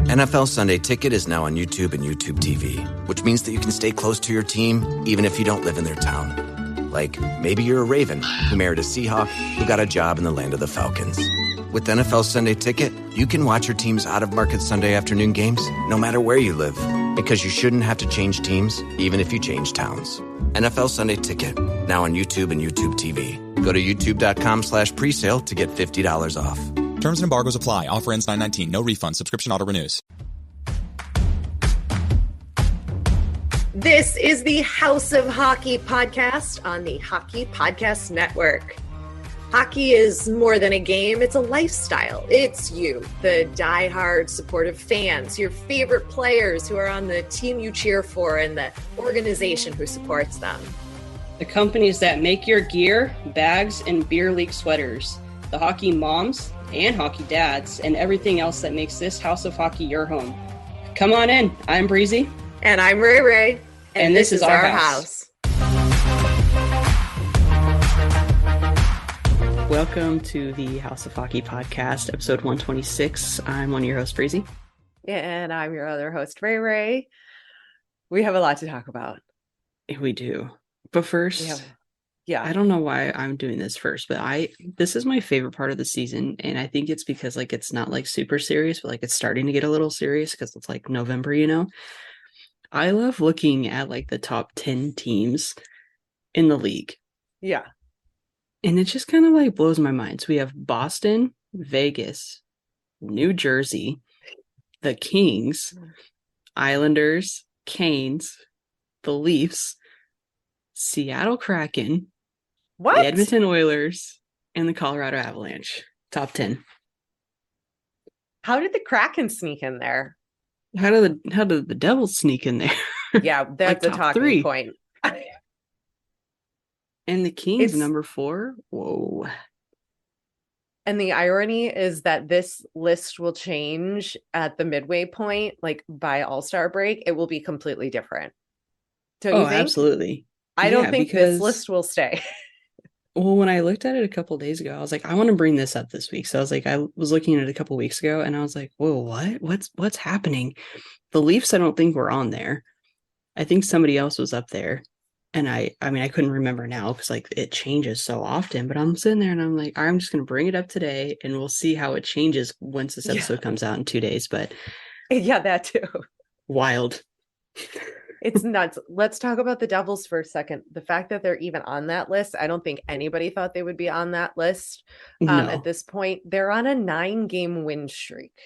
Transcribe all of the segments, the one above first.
NFL Sunday Ticket is now on YouTube and YouTube TV, which means that you can stay close to your team even if you don't live in their town. Like, maybe you're a Raven who married a Seahawk who got a job in the land of the Falcons. With NFL Sunday Ticket, you can watch your team's out-of-market Sunday afternoon games no matter where you live, because you shouldn't have to change teams even if you change towns. NFL Sunday Ticket, now on YouTube and YouTube TV. Go to youtube.com/presale to get $50 off. Terms and embargoes apply. Offer ends 9/19. No refund. Subscription auto renews. This is the House of Hockey podcast on the Hockey Podcast Network. Hockey is more than a game. It's a lifestyle. It's you, the diehard supportive fans, your favorite players who are on the team you cheer for, and the organization who supports them. The companies that make your gear, bags, and beer league sweaters. The hockey moms and hockey dads, and everything else that makes this House of Hockey your home. Come on in. I'm Breezy. And I'm Rae. And this is our house. Welcome to the House of Hockey podcast, episode 126. I'm one of your hosts, Breezy. And I'm your other host, Rae. We have a lot to talk about. We do. But first, yeah. I don't know why I'm doing this first, but this is my favorite part of the season, and I think it's because it's not super serious, but it's starting to get a little serious because it's November, I love looking at the top 10 teams in the league. Yeah. And it just kind of blows my mind. So we have Boston, Vegas, New Jersey, the Kings, Islanders, Canes, the Leafs, Seattle Kraken, the Edmonton Oilers, and the Colorado Avalanche. Top 10. How did the Kraken sneak in there? How did the Devils sneak in there? Yeah, that's a talking point. And the Kings, number 4. Whoa. And the irony is that this list will change at the midway point, by All-Star break. It will be completely different. Don't you think? Absolutely. I don't think this list will stay. Well, when I looked at it a couple of days ago, I was I want to bring this up this week. So I was looking at it a couple of weeks ago, and I was whoa, what? What's happening? The Leafs, I don't think were on there. I think somebody else was up there. And I couldn't remember now because it changes so often. But I'm sitting there and I'm just going to bring it up today, and we'll see how it changes once this episode comes out in 2 days. But yeah, that too. Wild. It's nuts. Let's talk about the Devils for a second. The fact that they're even on that list, I don't think anybody thought they would be on that list. No. At this point, they're on a 9-game win streak.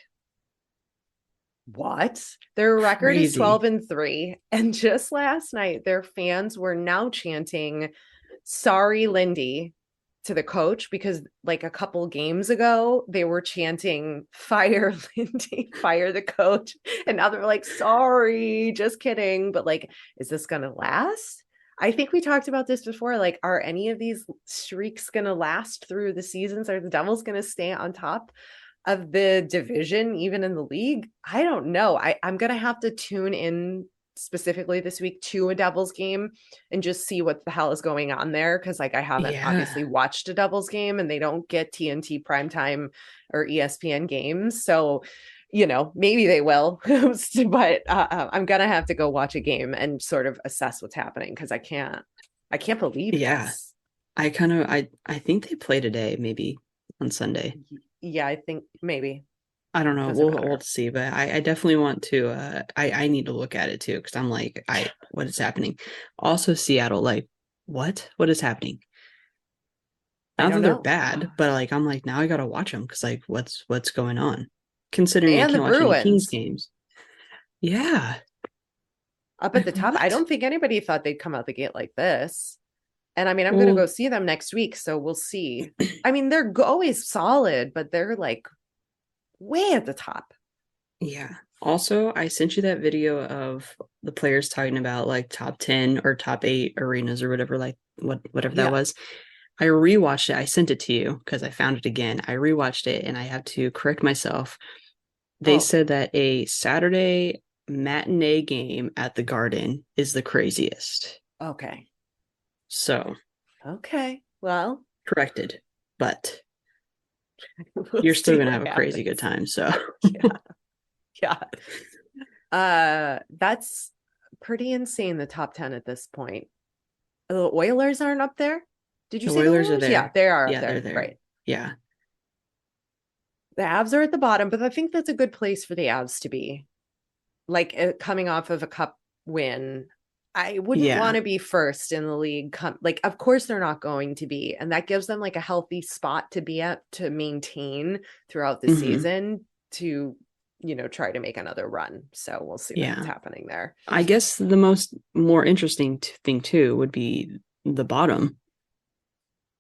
What? Their record is 12-3. And just last night, their fans were now chanting, "Sorry, Lindy," to the coach, because a couple games ago, they were chanting, "Fire Lindy, fire the coach." And now they're "Sorry, just kidding." But is this going to last? I think we talked about this before. Are any of these streaks going to last through the seasons? Are the Devils going to stay on top of the division, even in the league? I don't know. I'm going to have to tune in specifically this week to a Devils game and just see what the hell is going on there. Cause I haven't obviously watched a Devils game, and they don't get TNT primetime or ESPN games. So, maybe they will, but I'm going to have to go watch a game and sort of assess what's happening. Cause I can't believe this. I think they play today, maybe on Sunday. Yeah, I think maybe. I don't know. We'll see, but I definitely want to. I need to look at it too, because I'm what is happening? Also, Seattle, what is happening? Not that they're bad, but I'm now I gotta watch them because what's going on? Considering I can't watch any Kings games. Yeah, up at the top. I don't think anybody thought they'd come out the gate like this. And I'm going to go see them next week, so we'll see. They're always solid, but they're way at the top. Yeah. Also, I sent you that video of the players talking about top 10 or top 8 arenas or whatever, whatever that was. I rewatched it. I sent it to you because I found it again. I rewatched it, and I have to correct myself. They said that a Saturday matinee game at the Garden is the craziest. Okay. So. Okay. Well. Corrected. But you're still going to have a crazy good time. So. Yeah. Yeah. That's pretty insane, the top 10 at this point. The Oilers aren't up there? Did you The say the Oilers are Oilers? Yeah, there. they are up Yeah, there. they're there. Right. Yeah. The Avs are at the bottom, but I think that's a good place for the Avs to be. Like coming off of a cup win, I wouldn't want to be first in the league. Like, of course they're not going to be. And that gives them like a healthy spot to be at, to maintain throughout the season, to, you know, try to make another run. So we'll see what's happening there. I guess the more interesting thing too would be the bottom.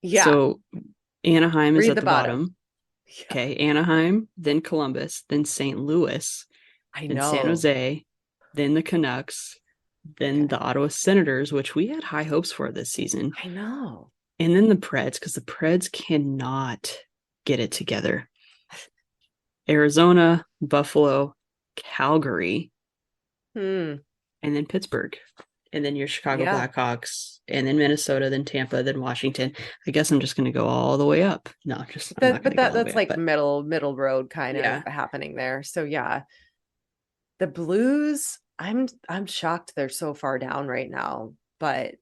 Yeah. So Anaheim is Read at the bottom. Yeah. Okay. Anaheim, then Columbus, then St. Louis, then San Jose, then the Canucks, then the Ottawa Senators, which we had high hopes for this season. I know. And then the Preds, because the Preds cannot get it together. Arizona, Buffalo, Calgary, and then Pittsburgh. And then your Chicago Blackhawks, and then Minnesota, then Tampa, then Washington. I guess I'm just going to go all the way up. No, that's like middle road kind of happening there. So yeah, the Blues, I'm shocked they're so far down right now, but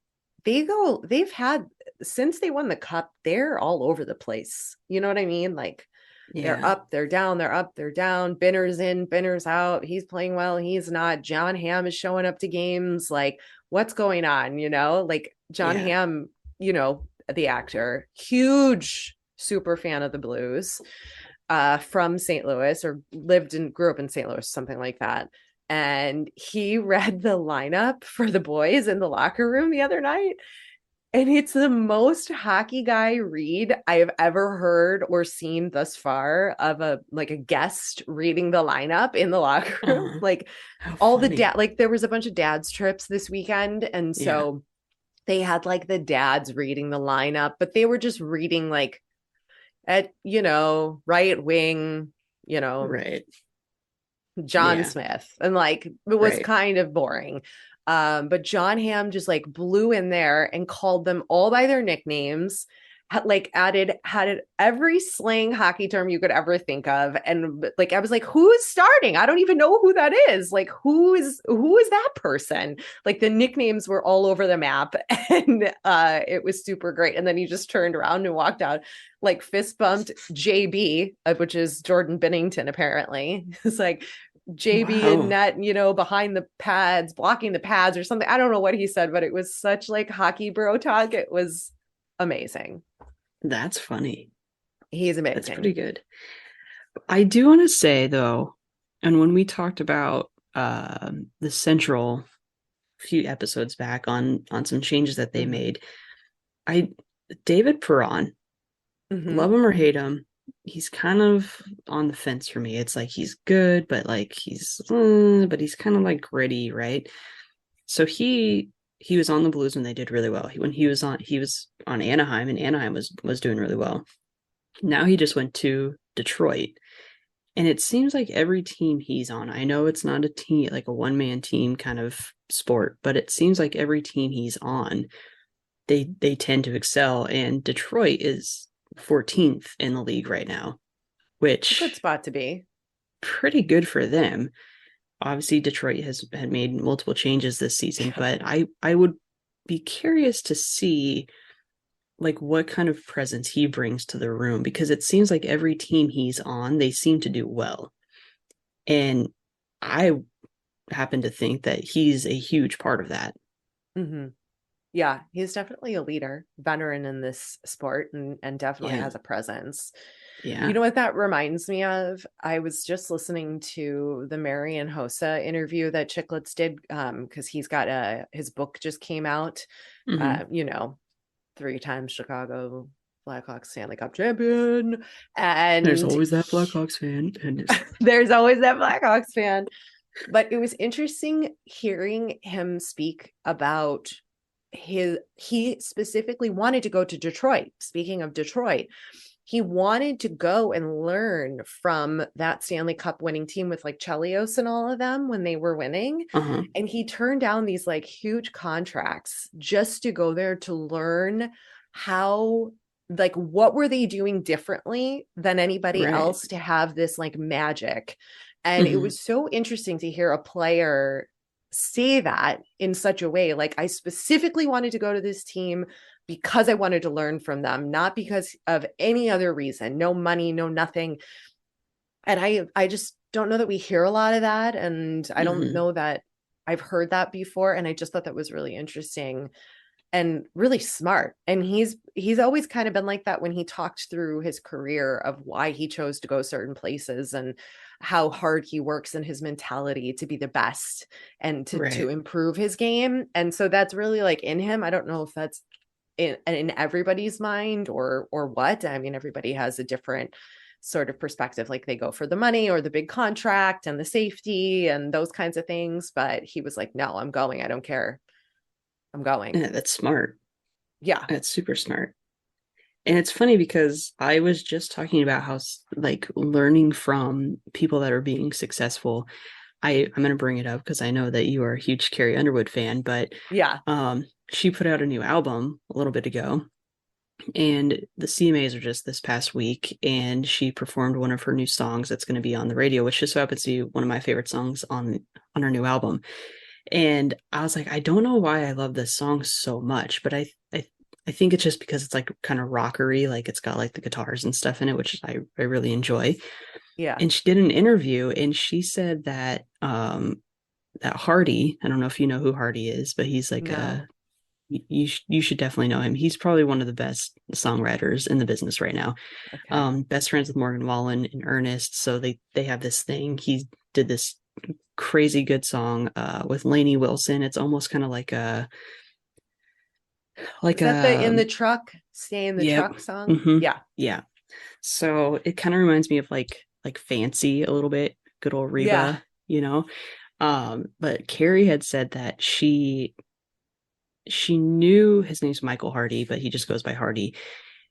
they've had, since they won the cup, they're all over the place. You know what I mean? Like they're up, they're down, they're up, they're down. Binner's in, Binner's out. He's playing well, he's not. John Hamm is showing up to games. Like, what's going on? You know, like John Hamm, you know, the actor, huge super fan of the Blues, from St. Louis, or grew up in St. Louis, something like that. And he read the lineup for the boys in the locker room the other night. And it's the most hockey guy read I've ever heard or seen thus far, of a guest reading the lineup in the locker room. Like all the like there was a bunch of dads trips this weekend. And so they had like the dads reading the lineup, but they were just reading like at, you know, right wing, you know, John Smith. And like, it was kind of boring. But John Hamm just like blew in there and called them all by their nicknames, had every slang hockey term you could ever think of. And like, I was like, who's starting? I don't even know who that is. Like, who is that person? Like, the nicknames were all over the map, and it was super great. And then he just turned around and walked out, like fist bumped JB, which is Jordan Binnington, apparently. It's like, JB in net, you know, behind the pads, blocking the pads or something. I don't know what he said, but it was such like hockey bro talk. It was amazing. That's funny. He's amazing. That's pretty good. I do want to say though, and when we talked about the Central few episodes back on some changes that they made, David Perron, love him or hate him, he's kind of on the fence for me. It's like he's good, but like he's kind of like gritty, right? So he was on the Blues when they did really well. When he was on Anaheim, and Anaheim was doing really well. Now he just went to Detroit, and it seems like every team he's on, I know it's not a team, like a one-man team kind of sport, but it seems like every team he's on, they tend to excel. And Detroit is 14th in the league right now, which good spot to be. Pretty good for them. Obviously, Detroit had made multiple changes this season, but I would be curious to see like what kind of presence he brings to the room, because it seems like every team he's on, they seem to do well. And I happen to think that he's a huge part of that. Mm-hmm. Yeah, he's definitely a leader, veteran in this sport, and definitely has a presence. Yeah. You know what that reminds me of? I was just listening to the Marian Hossa interview that Chicklets did, because he's got his book just came out. You know, 3-time Chicago Blackhawks Stanley Cup champion. And there's always that Blackhawks fan. There's always that Blackhawks fan. But it was interesting hearing him speak about he specifically wanted to go to Detroit. Speaking of Detroit, he wanted to go and learn from that Stanley Cup winning team with like Chelios and all of them when they were winning. And he turned down these like huge contracts just to go there to learn how, like, what were they doing differently than anybody else to have this like magic And it was so interesting to hear a player say that in such a way. Like, I specifically wanted to go to this team because I wanted to learn from them, not because of any other reason. No money, no nothing. And I just don't know that we hear a lot of that. And I don't know that I've heard that before. And I just thought that was really interesting and really smart. And he's always kind of been like that when he talked through his career of why he chose to go certain places and how hard he works and his mentality to be the best and to improve his game. And so that's really like in him. I don't know if that's in everybody's mind or what. I mean, everybody has a different sort of perspective. Like, they go for the money or the big contract and the safety and those kinds of things. But he was like, no, I'm going. I don't care. I'm going. Yeah, that's smart. Yeah. That's super smart. And it's funny because I was just talking about how, like, learning from people that are being successful. I'm going to bring it up because I know that you are a huge Carrie Underwood fan, but yeah, she put out a new album a little bit ago, and the CMAs are just this past week, and she performed one of her new songs that's going to be on the radio, which just so happens to be one of my favorite songs on her new album. And I was like, I don't know why I love this song so much, but I think it's just because it's like kind of rockery, like it's got like the guitars and stuff in it, which I really enjoy. Yeah. And she did an interview, and she said that that Hardy, I don't know if you know who Hardy is, but he's like you should definitely know him. He's probably one of the best songwriters in the business right now. Okay. Best friends with Morgan Wallen and Ernest. So they have this thing. He did this crazy good song with Lainey Wilson. It's almost kind of like a the in the truck, stay in the truck song. Yeah. So it kind of reminds me of like Fancy a little bit, good old Reba, you know. But Carrie had said that she knew his name's Michael Hardy, but he just goes by Hardy.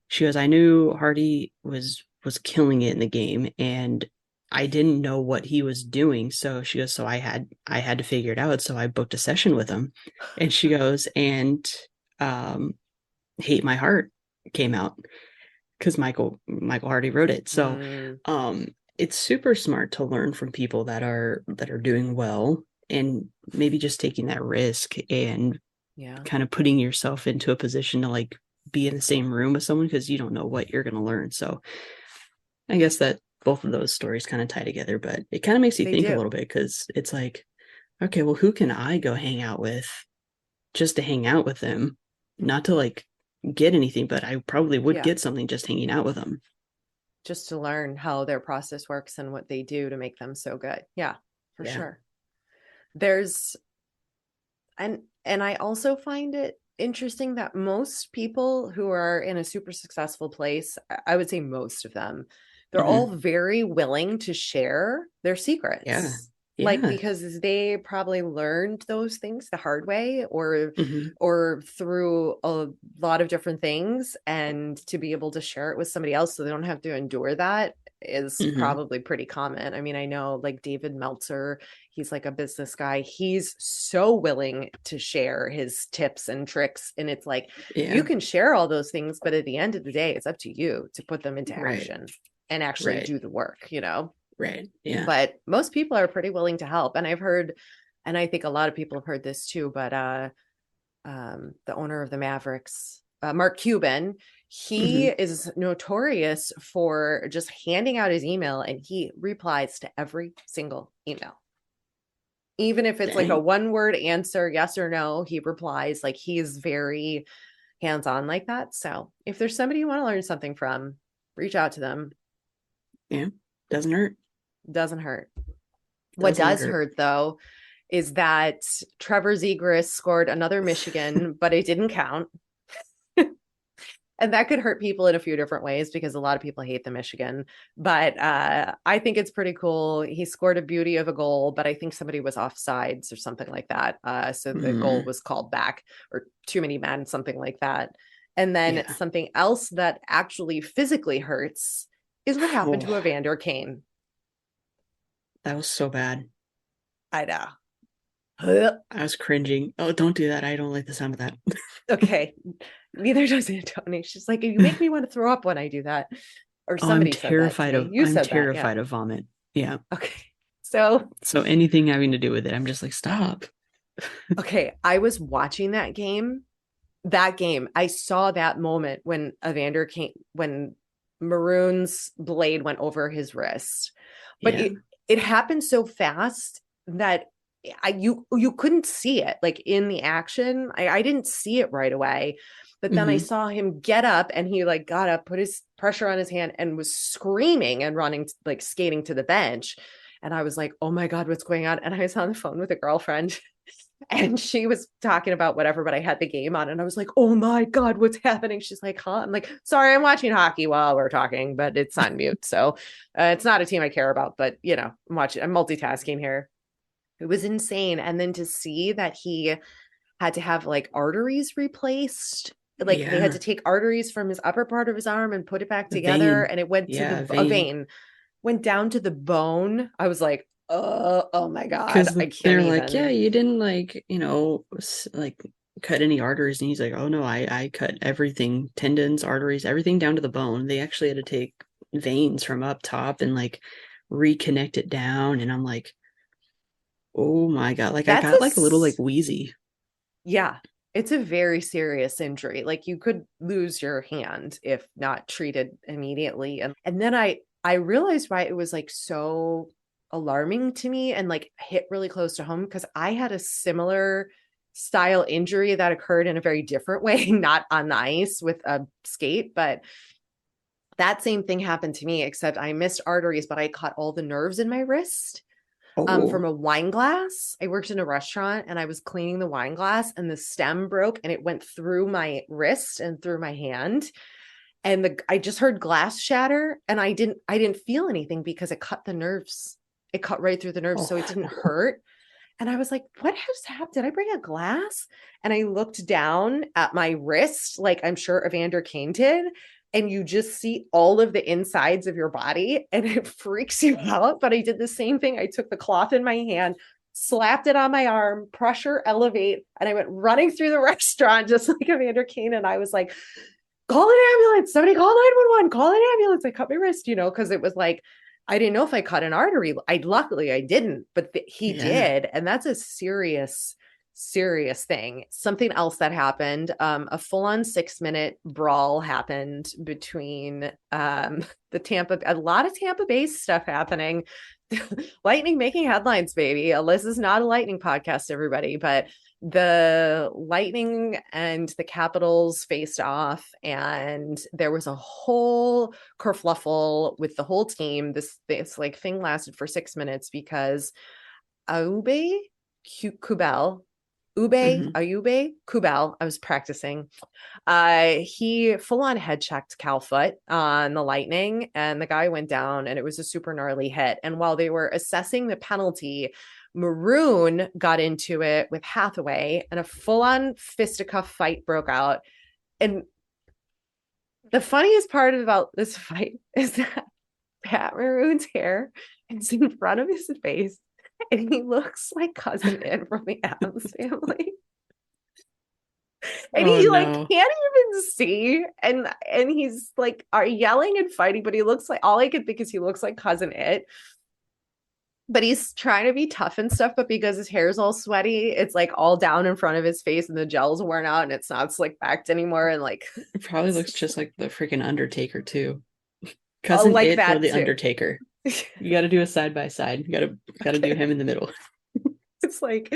She goes, I knew Hardy was killing it in the game, and I didn't know what he was doing. So she goes, so I had to figure it out. So I booked a session with him. And she goes, and Hate My Heart came out because Michael Hardy wrote it. So it's super smart to learn from people that are doing well, and maybe just taking that risk and kind of putting yourself into a position to like be in the same room with someone, because you don't know what you're going to learn. So I guess that both of those stories kind of tie together, but it kind of makes you think a little bit, because it's like, okay, well, who can I go hang out with just to hang out with them? Not to like get anything, but I probably would get something just hanging out with them. Just to learn how their process works and what they do to make them so good. Yeah, for sure. There's, and I also find it interesting that most people who are in a super successful place, I would say most of them, they're all very willing to share their secrets. Yeah. Like, because they probably learned those things the hard way or through a lot of different things, and to be able to share it with somebody else so they don't have to endure that is probably pretty common. I mean, I know like David Meltzer, he's like a business guy. He's so willing to share his tips and tricks. And it's like, you can share all those things, but at the end of the day, it's up to you to put them into action and actually do the work, you know? Right. Yeah. But most people are pretty willing to help. And I've heard, and I think a lot of people have heard this too, but the owner of the Mavericks, Mark Cuban, he is notorious for just handing out his email, and he replies to every single email. Even if it's like a one-word answer, yes or no, he replies. Like, he is very hands-on like that. So if there's somebody you want to learn something from, reach out to them. Yeah. Doesn't hurt. Doesn't hurt. What does hurt though is that Trevor Zegras scored another Michigan, but it didn't count. And that could hurt people in a few different ways, because a lot of people hate the Michigan. But I think it's pretty cool. He scored a beauty of a goal, but I think somebody was offsides or something like that. So the goal was called back, or too many men, something like that. And then something else that actually physically hurts is what happened to Evander Kane. That was so bad. I know. I was cringing. Oh, don't do that. I don't like the sound of that. Okay. Neither does Antoni. She's like, you make me want to throw up when I do that. Or somebody I'm terrified said that to me. I'm terrified of vomit. Yeah. Okay. So anything having to do with it, I'm just like, stop. Okay, I was watching that game. I saw that moment when Evander Kane, when Maroon's blade went over his wrist. But it happened so fast that you couldn't see it like in the action. I didn't see it right away. But then I saw him get up and he like got up, put his pressure on his hand and was screaming and running, like skating to the bench. And I was like, oh my God, what's going on? And I was on the phone with a girlfriend and she was talking about whatever, but I had the game on and I was like, oh my God, what's happening? She's like, huh? I'm like, sorry, I'm watching hockey while we're talking, but it's on mute. So it's not a team I care about, but you know, I'm multitasking here. It was insane. And then to see that he had to have like arteries replaced, like they had to take arteries from his upper part of his arm and put it back together. And it went to a vein, went down to the bone. I was like, oh my God. Because they're like, yeah, you didn't like, you know, like cut any arteries. And he's like, oh no, I cut everything, tendons, arteries, everything down to the bone. They actually had to take veins from up top and like reconnect it down. And I'm like, oh my God. Like I got like a little like wheezy. Yeah. It's a very serious injury. Like you could lose your hand if not treated immediately. And then I realized why it was like so alarming to me and like hit really close to home because I had a similar style injury that occurred in a very different way, not on the ice with a skate, but that same thing happened to me, except I missed arteries, but I caught all the nerves in my wrist. From a wine glass. I worked in a restaurant and I was cleaning the wine glass and the stem broke and it went through my wrist and through my hand. And I just heard glass shatter and I didn't feel anything because it cut the nerves. It cut right through the nerves. So it didn't hurt. And I was like, what has happened? Did I break a glass? And I looked down at my wrist, like I'm sure Evander Kane did. And you just see all of the insides of your body and it freaks you out. But I did the same thing. I took the cloth in my hand, slapped it on my arm, pressure, elevate, and I went running through the restaurant just like Evander Kane. And I was like, call an ambulance. Somebody call 911, call an ambulance. I cut my wrist, you know, because it was like, I didn't know if I cut an artery. Luckily I didn't, but he did. And that's a serious thing. Something else that happened, a full-on 6-minute brawl happened between a lot of Tampa Bay stuff happening. Lightning making headlines, baby. This is not a Lightning podcast, everybody, but the Lightning and the Capitals faced off and there was a whole kerfluffle with the whole team. This like thing lasted for 6 minutes because Ayube Kubel, I was practicing. He full on head checked Cal Foot on the Lightning and the guy went down and it was a super gnarly hit. And while they were assessing the penalty, Maroon got into it with Hathaway and a full on fisticuff fight broke out. And the funniest part about this fight is that Pat Maroon's hair is in front of his face. And he looks like Cousin Ed from the Addams Family. And he can't even see. And he's like are yelling and fighting, but he looks like, all I could think is he looks like Cousin Ed. But he's trying to be tough and stuff, but because his hair is all sweaty, it's like all down in front of his face and the gel's worn out and it's not slick backed anymore. And like it probably looks just like the freaking Undertaker too. Cousin like It that or the too. Undertaker. You got to do a side by side. You got to do him in the middle. It's like,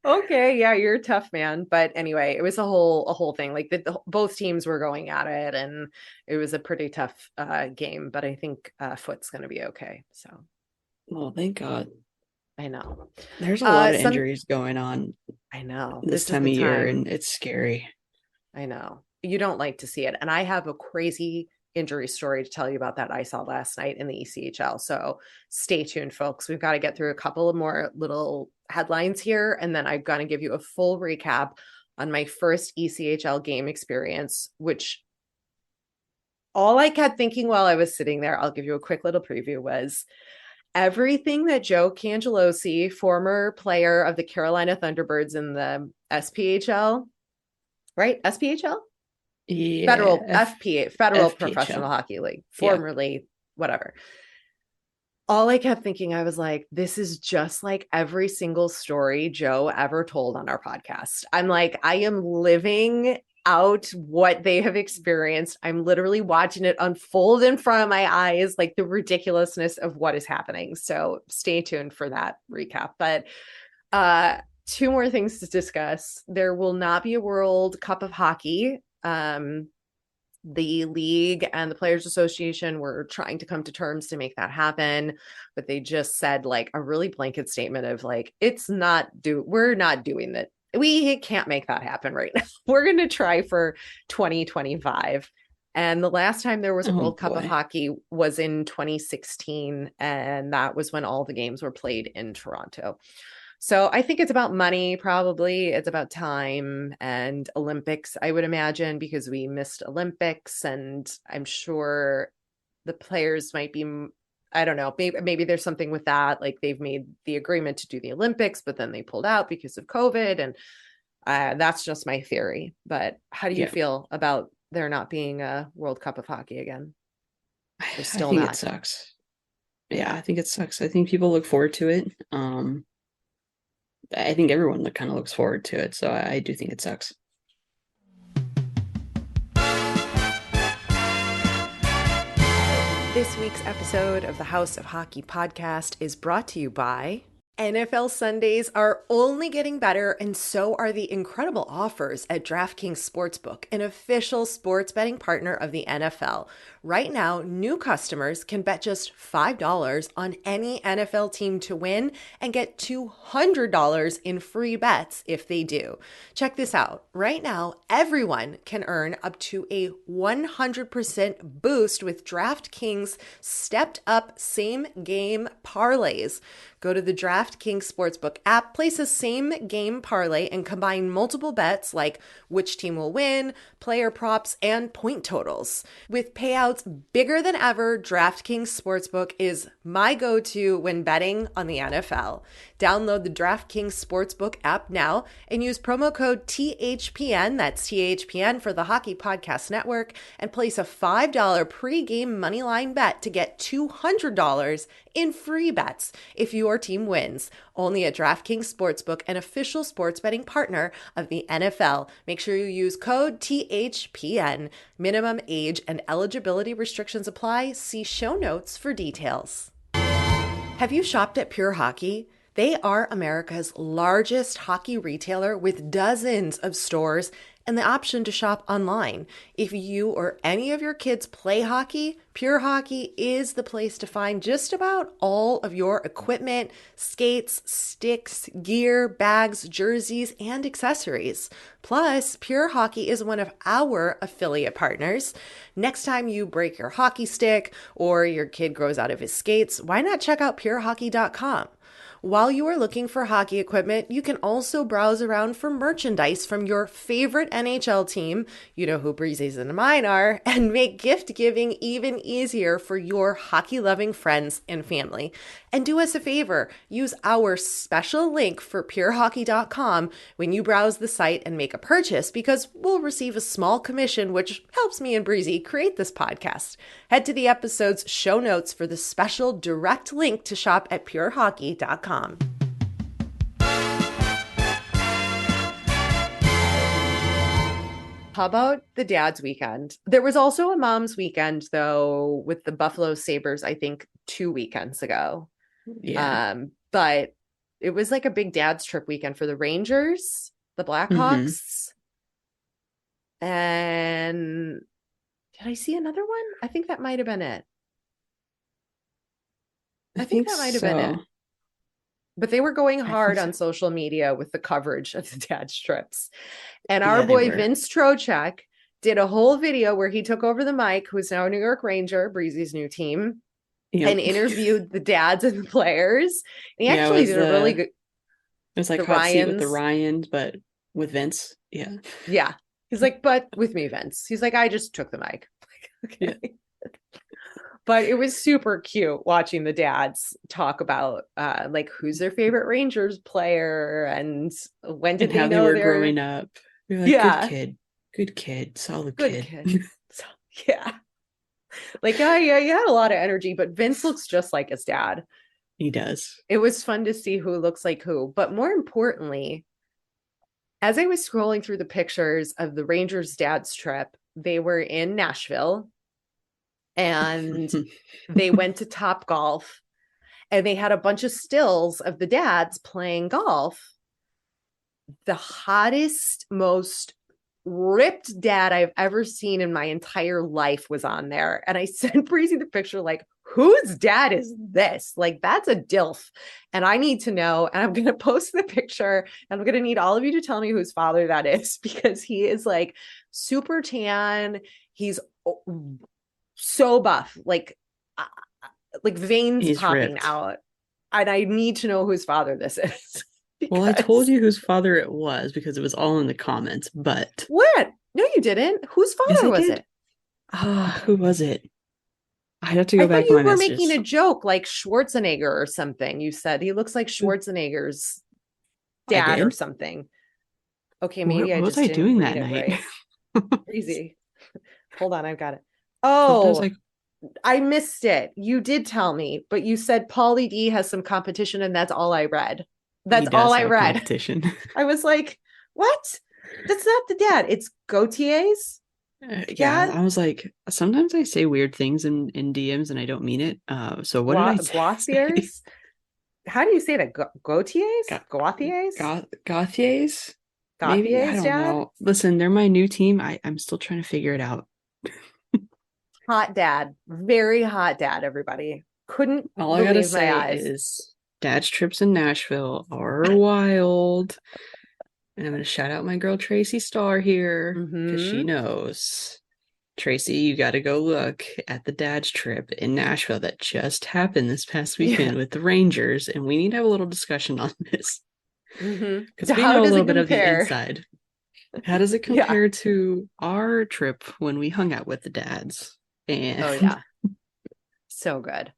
okay, yeah, you're a tough man. But anyway, it was a whole thing. Like both teams were going at it, and it was a pretty tough game. But I think Foot's going to be okay. So, well, thank God. I know there's a lot of injuries going on. I know this time of year, and it's scary. I know you don't like to see it, and I have a crazy injury story to tell you about that I saw last night in the ECHL. So stay tuned, folks. We've got to get through a couple of more little headlines here, and then I'm going to give you a full recap on my first ECHL game experience, which all I kept thinking while I was sitting there, I'll give you a quick little preview, was everything that Joe Cangelosi, former player of the Carolina Thunderbirds in the SPHL, right? SPHL? Yeah, Federal FPHL. Professional Hockey League, formerly whatever. all I kept thinking, I was like, this is just like every single story Joe ever told on our podcast. I'm like, I am living out what they have experienced. I'm literally watching it unfold in front of my eyes, like the ridiculousness of what is happening. So stay tuned for that recap. But two more things to discuss. There will not be a World Cup of Hockey. The league and the Players Association were trying to come to terms to make that happen, but they just said like a really blanket statement of like, we're not doing that. We can't make that happen right now. We're going to try for 2025. And the last time there was a World Cup of Hockey was in 2016. And that was when all the games were played in Toronto. So I think it's about money, probably. It's about time and Olympics, I would imagine, because we missed Olympics. And I'm sure the players might be, I don't know, maybe there's something with that. Like they've made the agreement to do the Olympics, but then they pulled out because of COVID. And that's just my theory. But how do you feel about there not being a World Cup of Hockey again? I think it sucks. Yeah, I think it sucks. I think people look forward to it. I think everyone kind of looks forward to it. So I do think it sucks. This week's episode of the House of Hockey podcast is brought to you by NFL Sundays are only getting better, and so are the incredible offers at DraftKings Sportsbook, an official sports betting partner of the NFL. Right now, new customers can bet just $5 on any NFL team to win and get $200 in free bets if they do. Check this out. Right now, everyone can earn up to a 100% boost with DraftKings stepped up same game parlays. Go to the DraftKings Sportsbook app, place a same game parlay, and combine multiple bets like which team will win, player props, and point totals. With payouts bigger than ever, DraftKings Sportsbook is my go-to when betting on the NFL. Download the DraftKings Sportsbook app now and use promo code THPN, that's THPN for the Hockey Podcast Network, and place a $5 pregame moneyline bet to get $200 in free bets if your team wins. Only at DraftKings Sportsbook, an official sports betting partner of the NFL. Make sure you use code THPN. Minimum age and eligibility restrictions apply. See show notes for details. Have you shopped at Pure Hockey? They are America's largest hockey retailer with dozens of stores and the option to shop online. If you or any of your kids play hockey, Pure Hockey is the place to find just about all of your equipment, skates, sticks, gear, bags, jerseys, and accessories. Plus, Pure Hockey is one of our affiliate partners. Next time you break your hockey stick or your kid grows out of his skates, why not check out purehockey.com? While you are looking for hockey equipment, you can also browse around for merchandise from your favorite NHL team, you know who Breezy's and mine are, and make gift giving even easier for your hockey-loving friends and family. And do us a favor, use our special link for purehockey.com when you browse the site and make a purchase, because we'll receive a small commission, which helps me and Breezy create this podcast. Head to the episode's show notes for the special direct link to shop at purehockey.com. How about the dad's weekend? There was also a mom's weekend, though, with the Buffalo Sabres, I think 2 weekends ago. Yeah. But it was like a big dad's trip weekend for the Rangers, the Blackhawks. And did I see another one? I think that might have been it. I think that might have been it. But they were going hard on social media with the coverage of the dad's trips. And our boy Vince Trocheck did a whole video where he took over the mic, who's now a New York Ranger, Breezy's new team, and interviewed the dads and the players. And he actually did a really good... It was like hot seat with the Ryans, but with Vince. Yeah. Yeah. He's like, but with me, Vince. He's like, I just took the mic. Okay. Yeah. But it was super cute watching the dads talk about like who's their favorite Rangers player and when did they know they were growing up. You're like, good kid, solid kid. So, yeah. Like, oh yeah, he had a lot of energy, but Vince looks just like his dad. He does. It was fun to see who looks like who. But more importantly, as I was scrolling through the pictures of the Rangers' dad's trip, they were in Nashville and they went to Top Golf and they had a bunch of stills of the dads playing golf. The hottest, most ripped dad I've ever seen in my entire life was on there. And I sent Breezy the picture, like, whose dad is this? Like, that's a DILF. And I need to know. And I'm going to post the picture. And I'm going to need all of you to tell me whose father that is, because he is like super tan. He's so buff, like veins He's popping ripped out. And I need to know whose father this is. Well, I told you whose father it was because it was all in the comments, but... What? No, you didn't. Whose father was it? Who was it? I'd have to go back to my messages. You were making a joke like Schwarzenegger or something. You said he looks like Schwarzenegger's dad or something. Okay, maybe what was I doing that night? Right. Crazy. Hold on, I've got it. Oh, I missed it. You did tell me, but you said Paulie D has some competition, and that's all I read. That's all I read. Competition. I was like, what? That's not the dad. It's Gautier's. Yeah, I was like, sometimes I say weird things in DMs and I don't mean it. So what did I say? Gautier's? How do you say that? Gautier's? Gautier's? Gautier's? Maybe I don't know. Listen, they're my new team. I'm still trying to figure it out. Hot dad. Very hot dad, everybody. Couldn't all I gotta say is dad's trips in Nashville are wild. And I'm going to shout out my girl Tracy Starr here because she knows. Tracy, you got to go look at the dad's trip in Nashville that just happened this past weekend with the Rangers. And we need to have a little discussion on this. Because we know a little bit of the inside. How does it compare to our trip when we hung out with the dads? And oh, yeah. So good.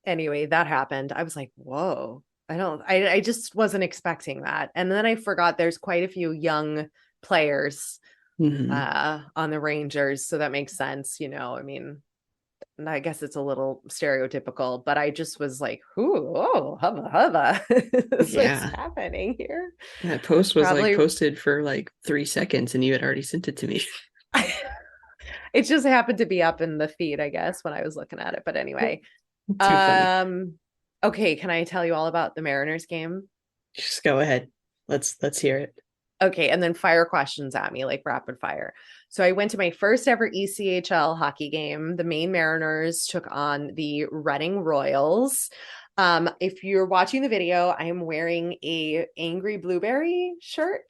Anyway, that happened. I was like, whoa. I just wasn't expecting that. And then I forgot there's quite a few young players on the Rangers. So that makes sense. You know, I mean, I guess it's a little stereotypical, but I just was like, oh, hubba. What's happening here? That post was posted for 3 seconds and you had already sent it to me. It just happened to be up in the feed, I guess, when I was looking at it. But anyway, too funny. Okay, can I tell you all about the Mariners game? Just go ahead. Let's hear it. Okay, and then fire questions at me, like rapid fire. So I went to my first ever ECHL hockey game. The Maine Mariners took on the Reading Royals. If you're watching the video, I am wearing a angry blueberry shirt.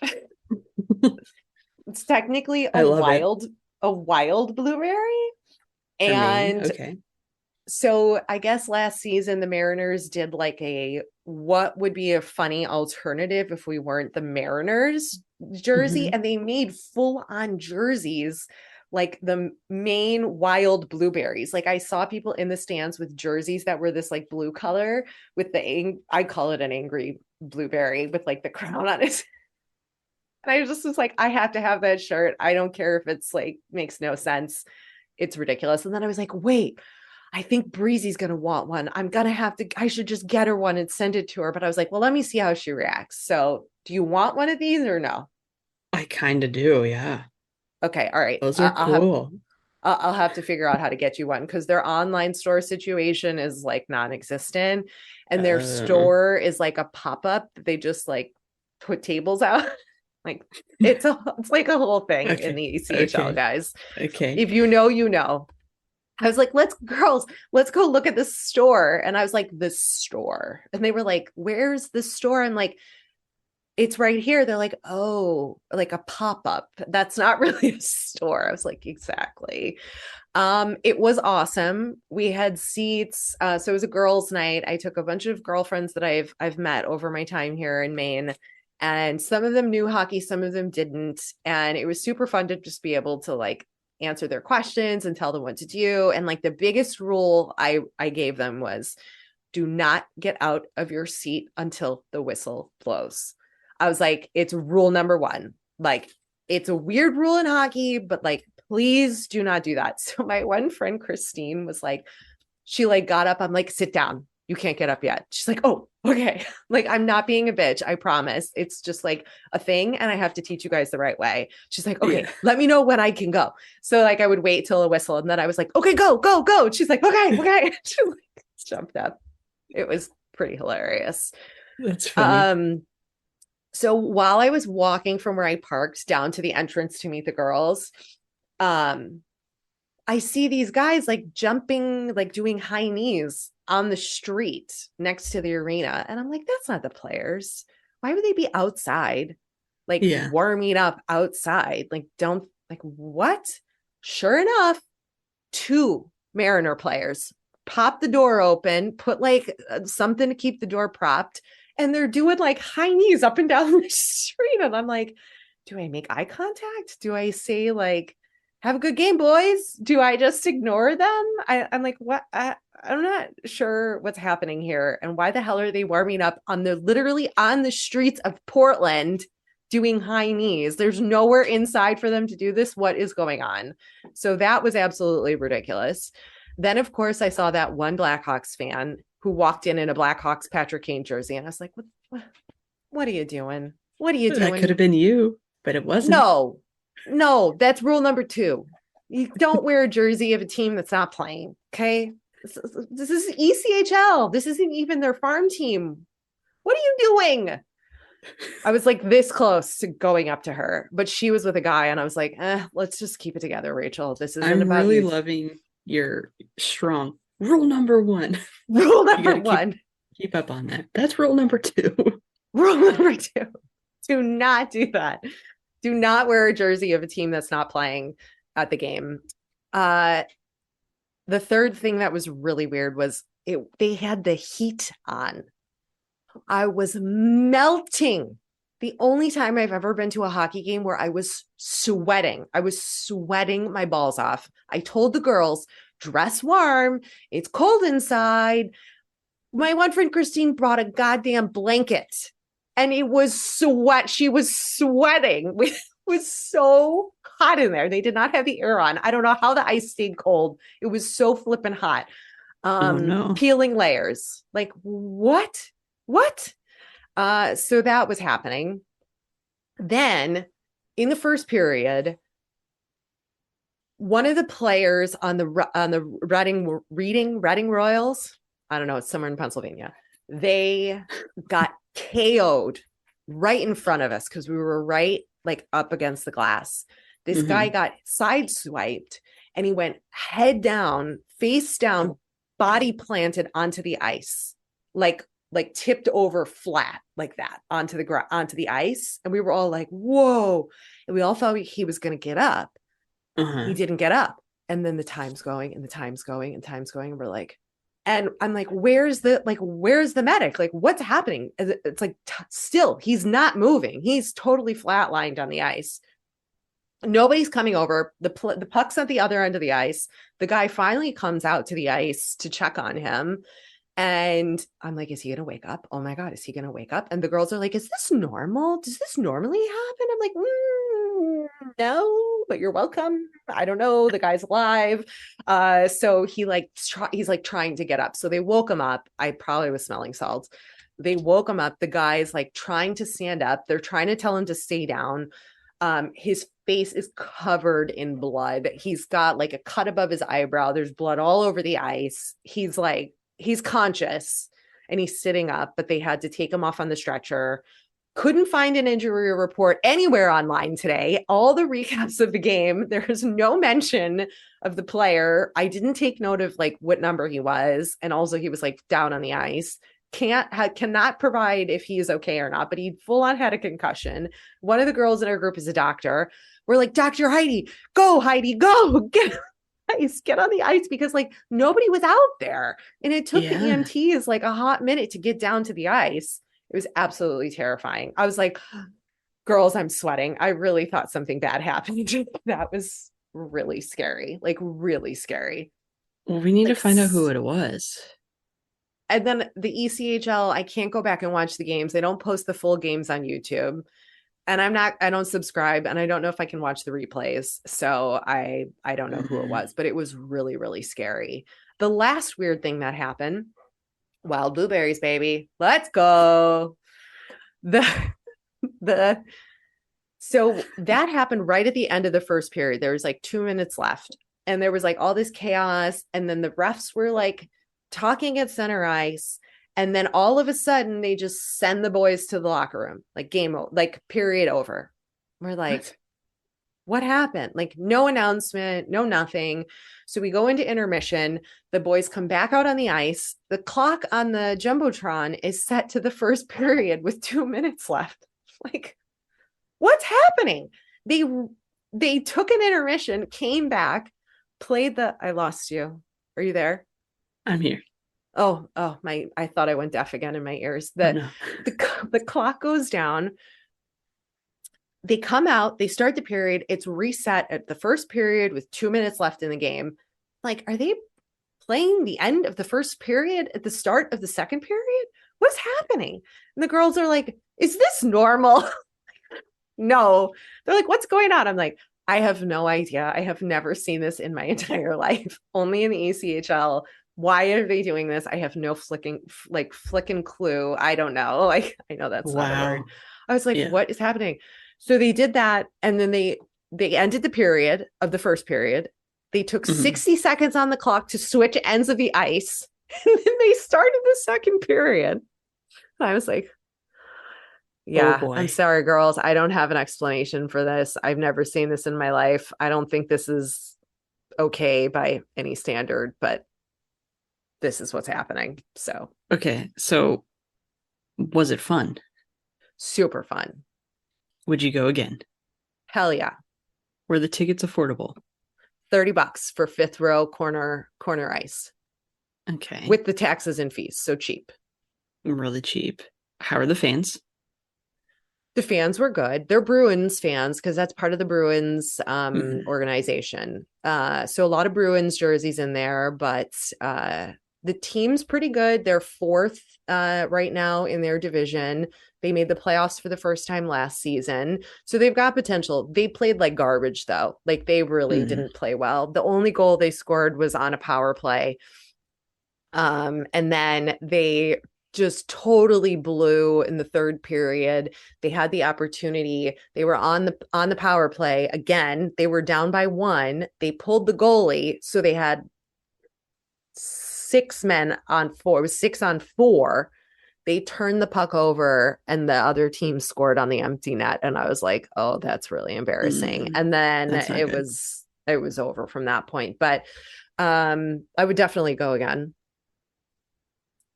It's technically a wild blueberry. And okay. So I guess last season the Mariners did what would be a funny alternative if we weren't the Mariners jersey, and they made full on jerseys like the Maine wild blueberries. Like I saw people in the stands with jerseys that were this blue color with I call it an angry blueberry with the crown on it. And I just was like, I have to have that shirt. I don't care if it's makes no sense. It's ridiculous. And then I was like, wait, I think Breezy's going to want one. I should just get her one and send it to her. But I was like, well, let me see how she reacts. So do you want one of these or no? I kind of do. Yeah. Okay. All right. Those are cool. I'll have to figure out how to get you one because their online store situation is non-existent. And their store is a pop-up. They just put tables out. It's like a whole thing in the ECHL, guys. Okay. If you know, you know. I was like, let's go look at the store. And I was like, the store. And they were like, where's the store? I'm like, it's right here. They're like, oh, like a pop-up. That's not really a store. I was like, exactly. It was awesome. We had seats. So it was a girls' night. I took a bunch of girlfriends that I've met over my time here in Maine. And some of them knew hockey, some of them didn't. And it was super fun to just be able to answer their questions and tell them what to do. And the biggest rule I gave them was do not get out of your seat until the whistle blows. I was like, it's rule number one. It's a weird rule in hockey, but please do not do that. So my one friend, Christine, was like, she like got up. I'm like, sit down. You can't get up yet. She's like, oh, okay. Like, I'm not being a bitch. I promise. It's just like a thing. And I have to teach you guys the right way. She's like, okay, let me know when I can go. So like, I would wait till a whistle. And then I was like, okay, go, go, go. She's like, okay. She like jumped up. It was pretty hilarious. That's funny. So while I was walking from where I parked down to the entrance to meet the girls, I see these guys like jumping, like doing high knees on the street next to the arena. And I'm like, that's not the players. Why would they be outside? Like warming up outside? Like, don't like what? Sure enough, 2 Mariner players pop the door open, put like something to keep the door propped. And they're doing like high knees up and down the street. And I'm like, do I make eye contact? Do I say like, have a good game, boys? Do I just ignore them? I'm like, what? I'm not sure what's happening here. And why the hell are they warming up literally on the streets of Portland doing high knees? There's nowhere inside for them to do this. What is going on? So that was absolutely ridiculous. Then, of course, I saw that one Blackhawks fan who walked in a Blackhawks Patrick Kane jersey. And I was like, what are you doing? What are you doing? That could have been you, but it wasn't. No, that's rule number 2. You don't wear a jersey of a team that's not playing. Okay. This is ECHL. This isn't even their farm team. What are you doing? I was like this close to going up to her, but she was with a guy. And I was like, let's just keep it together, Rachel. This isn't about I'm really you. loving your strong rule number 1. Rule number 1. Keep up on that. That's rule number 2. Rule number 2. Do not do that. Do not wear a jersey of a team that's not playing at the game. The third thing that was really weird was they had the heat on. I was melting. The only time I've ever been to a hockey game where I was sweating. I was sweating my balls off. I told the girls, dress warm. It's cold inside. My one friend, Christine, brought a goddamn blanket. And it was sweat. She was sweating. It was so hot in there. They did not have the air on. I don't know how the ice stayed cold. It was so flippin' hot. Peeling layers. Like, what? So that was happening. Then in the first period, one of the players on the Reading Royals, I don't know, it's somewhere in Pennsylvania, they got KO'd right in front of us because we were right like up against the glass. This guy got sideswiped and he went head down, face down, body planted onto the ice, like tipped over flat like that onto the ice. And we were all like, whoa. And we all thought he was going to get up. He didn't get up. And then the time's going and the time's going and time's going. And we're like, and I'm like, where's the medic? Like, what's happening? It's like, still, he's not moving. He's totally flatlined on the ice. Nobody's coming over. The puck's at the other end of the ice. The guy finally comes out to the ice to check on him. And I'm like, is he going to wake up? Oh my God, is he going to wake up? And the girls are like, is this normal? Does this normally happen? I'm like, no, but you're welcome. I don't know. The guy's alive. So he's like trying to get up. So they woke him up. I probably was smelling salts. They woke him up. The guy's like trying to stand up. They're trying to tell him to stay down. His face is covered in blood. He's got like a cut above his eyebrow. There's blood all over the ice. He's conscious and he's sitting up, but they had to take him off on the stretcher. Couldn't find an injury report anywhere online today. All the recaps of the game, there's no mention of the player. I didn't take note of like what number he was. And also he was like down on the ice. Cannot provide if he is okay or not, but he full on had a concussion. One of the girls in our group is a doctor. We're like, Dr. Heidi, go, get on the ice, because like nobody was out there. And it took the EMTs like a hot minute to get down to the ice. It was absolutely terrifying. I was like, girls, I'm sweating. I really thought something bad happened. That was really scary, like really scary. Well, we need to find out who it was. And then the ECHL, I can't go back and watch the games. They don't post the full games on YouTube. And I don't subscribe, and I don't know if I can watch the replays. So I don't know who it was, but it was really, really scary. The last weird thing that happened, wild blueberries, baby. Let's go. So that happened right at the end of the first period. There was like 2 minutes left, and there was like all this chaos. And then the refs were like talking at center ice. And then all of a sudden they just send the boys to the locker room, like like period over. We're like, what happened? Like no announcement, no nothing. So we go into intermission. The boys come back out on the ice. The clock on the Jumbotron is set to the first period with 2 minutes left. Like, what's happening? They took an intermission, came back, played I lost you. Are you there? I'm here. Oh, I thought I went deaf again in my ears. The clock goes down. They come out, they start the period. It's reset at the first period with 2 minutes left in the game. Like, are they playing the end of the first period at the start of the second period? What's happening? And the girls are like, is this normal? No. They're like, what's going on? I'm like, I have no idea. I have never seen this in my entire life, only in the ECHL. Why are they doing this? I have no flicking clue. I don't know. Like, I know that's not a word. I was like, what is happening? So they did that. And then they ended the period of the first period. They took 60 seconds on the clock to switch ends of the ice. And then they started the second period. And I was like, yeah, oh, I'm sorry, girls. I don't have an explanation for this. I've never seen this in my life. I don't think this is okay by any standard, but this is what's happening. So, okay. So was it fun? Super fun. Would you go again? Hell yeah. Were the tickets affordable? $30 for fifth row corner ice. Okay. With the taxes and fees. So cheap. Really cheap. How are the fans? The fans were good. They're Bruins fans because that's part of the Bruins organization. So a lot of Bruins jerseys in there, but the team's pretty good. They're fourth right now in their division. They made the playoffs for the first time last season. So they've got potential. They played like garbage, though. Like, they really didn't play well. The only goal they scored was on a power play. And then they just totally blew in the third period. They had the opportunity. They were on the power play. Again, they were down by 1. They pulled the goalie. So they had 6 men on 4. It was 6 on 4. They turned the puck over and the other team scored on the empty net. And I was like, oh, that's really embarrassing. And then it was over from that point. But I would definitely go again.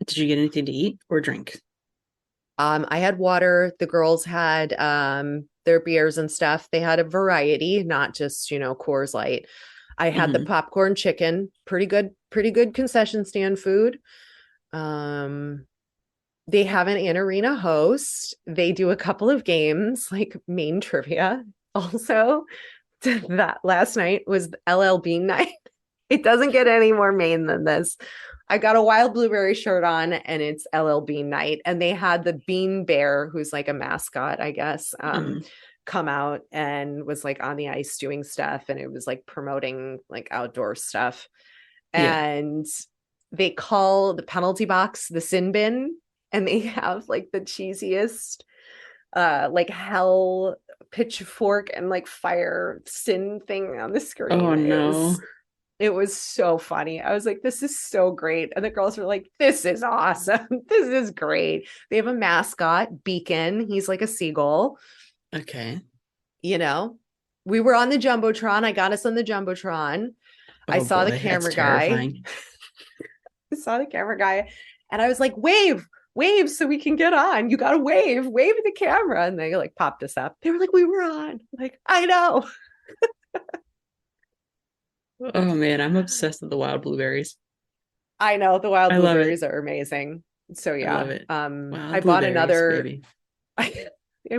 Did you get anything to eat or drink? I had water. The girls had their beers and stuff. They had a variety, not just, Coors Light. I had the popcorn chicken, pretty good concession stand food. They have an in-arena host. They do a couple of games, like Maine trivia. Also, that last night was LL Bean night. It doesn't get any more Maine than this. I got a wild blueberry shirt on, and it's LL Bean night. And they had the Bean Bear, who's like a mascot, I guess, come out and was like on the ice doing stuff. And it was like promoting like outdoor stuff. And they call the penalty box the sin bin. And they have like the cheesiest, like hell pitchfork and like fire sin thing on the screen. Oh, no. It was so funny. I was like, this is so great. And the girls were like, this is awesome. This is great. They have a mascot, Beacon. He's like a seagull. Okay. We were on the Jumbotron. I got us on the Jumbotron. I saw the camera guy. I saw the camera guy. And I was like, wave so we can get on. You got to wave at the camera. And they like popped us up. They were like, we were on. I'm like, I know. Oh man, I'm obsessed with the wild blueberries. I know, the wild blueberries are amazing. So yeah, I love it. I bought another. I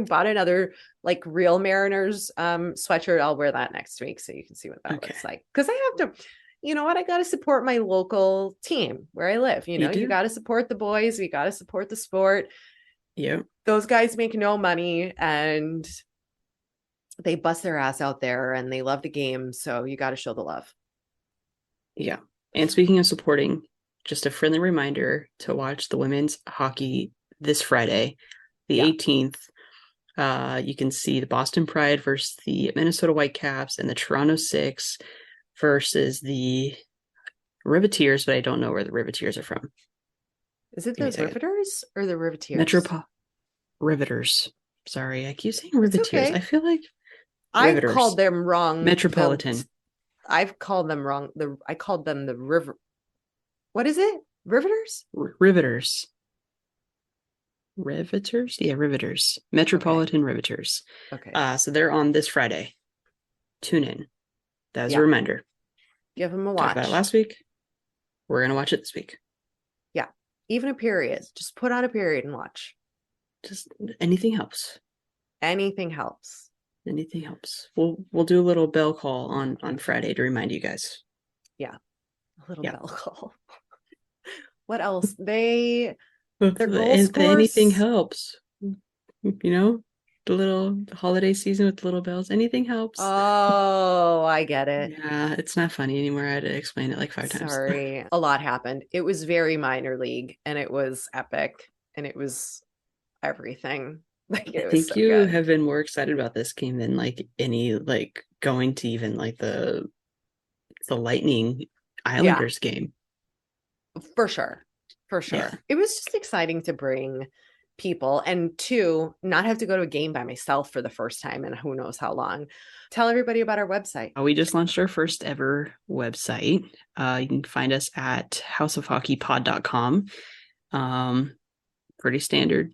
bought another like real Mariners sweatshirt. I'll wear that next week so you can see what that looks like. Because I have to. You know what? I got to support my local team where I live. You got to support the boys. We got to support the sport. Yep. Those guys make no money and they bust their ass out there and they love the game. So you got to show the love. Yeah. And speaking of supporting, just a friendly reminder to watch the women's hockey this Friday, the 18th. You can see the Boston Pride versus the Minnesota Whitecaps and the Toronto Six versus the Riveteers, but I don't know where the Riveteers are from. Is it the Riveters or the Riveteers? Riveters. Sorry, I keep saying Riveteers. Okay. I feel like I've called them wrong. Metropolitan. I've called them wrong. I called them the River. What is it? Riveters? Riveters. Riveters? Yeah, Riveters. Metropolitan Riveters. Okay. So they're on this Friday. Tune in. That's a reminder. Give them a watch. Talked about it last week. We're going to watch it this week. Yeah. Even a period. Just put on a period and watch. Just anything helps. Anything helps. Anything helps. We'll do a little bell call on Friday to remind you guys. Yeah. A little bell call. What else? Their goal scores... anything helps. You know, the little holiday season with little bells. Anything helps. Oh, I get it. Yeah, it's not funny anymore. I had to explain it like 5 times. Sorry. A lot happened. It was very minor league and it was epic and it was everything. Like, I think you have been more excited about this game than like any like going to even like the Lightning Islanders game. For sure. Yeah. It was just exciting to bring people and to not have to go to a game by myself for the first time in who knows how long. Tell everybody about our website. We just launched our first ever website. You can find us at houseofhockeypod.com. Pretty standard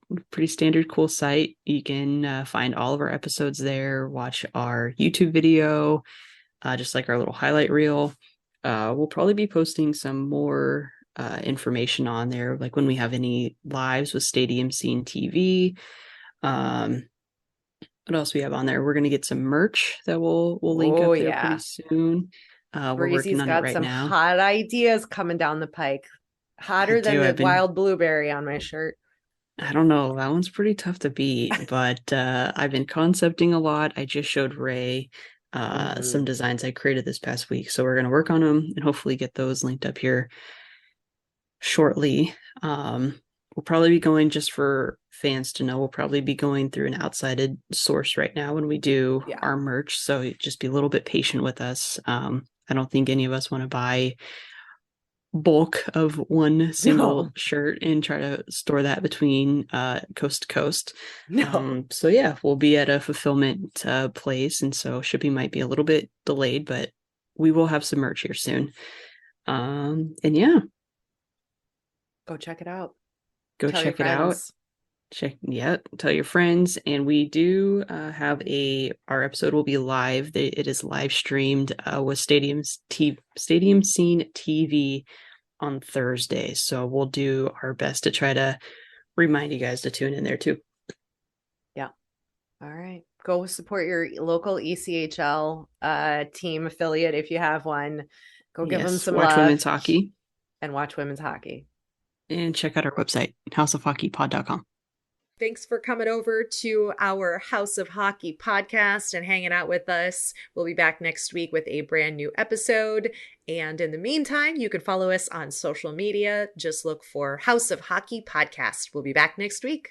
cool site. You can find all of our episodes there, watch our YouTube video, just like our little highlight reel. We'll probably be posting some more information on there, like when we have any lives with Stadium Scene TV. What else we have on there? We're going to get some merch that we'll link up there pretty soon. We're working on it right now. Some hot ideas coming down the pike. Hotter than the wild blueberry on my shirt. I don't know. That one's pretty tough to beat, but I've been concepting a lot. I just showed Ray some designs I created this past week. So we're going to work on them and hopefully get those linked up here shortly. We'll probably be going, just for fans to know, we'll probably be going through an outside source right now when we do our merch. So just be a little bit patient with us. I don't think any of us want to buy bulk of one single shirt and try to store that between coast to coast. So yeah, we'll be at a fulfillment place, and so shipping might be a little bit delayed, but we will have some merch here soon. And yeah, go check it out. Check it out. Tell your friends. And we do have our episode will be live. It is live streamed with Stadium Scene TV on Thursday. So we'll do our best to try to remind you guys to tune in there too. Yeah. All right. Go support your local ECHL team affiliate if you have one. Go give them some love. Watch women's hockey. And watch women's hockey. And check out our website, houseofhockeypod.com. Thanks for coming over to our House of Hockey podcast and hanging out with us. We'll be back next week with a brand new episode. And in the meantime, you can follow us on social media. Just look for House of Hockey podcast. We'll be back next week.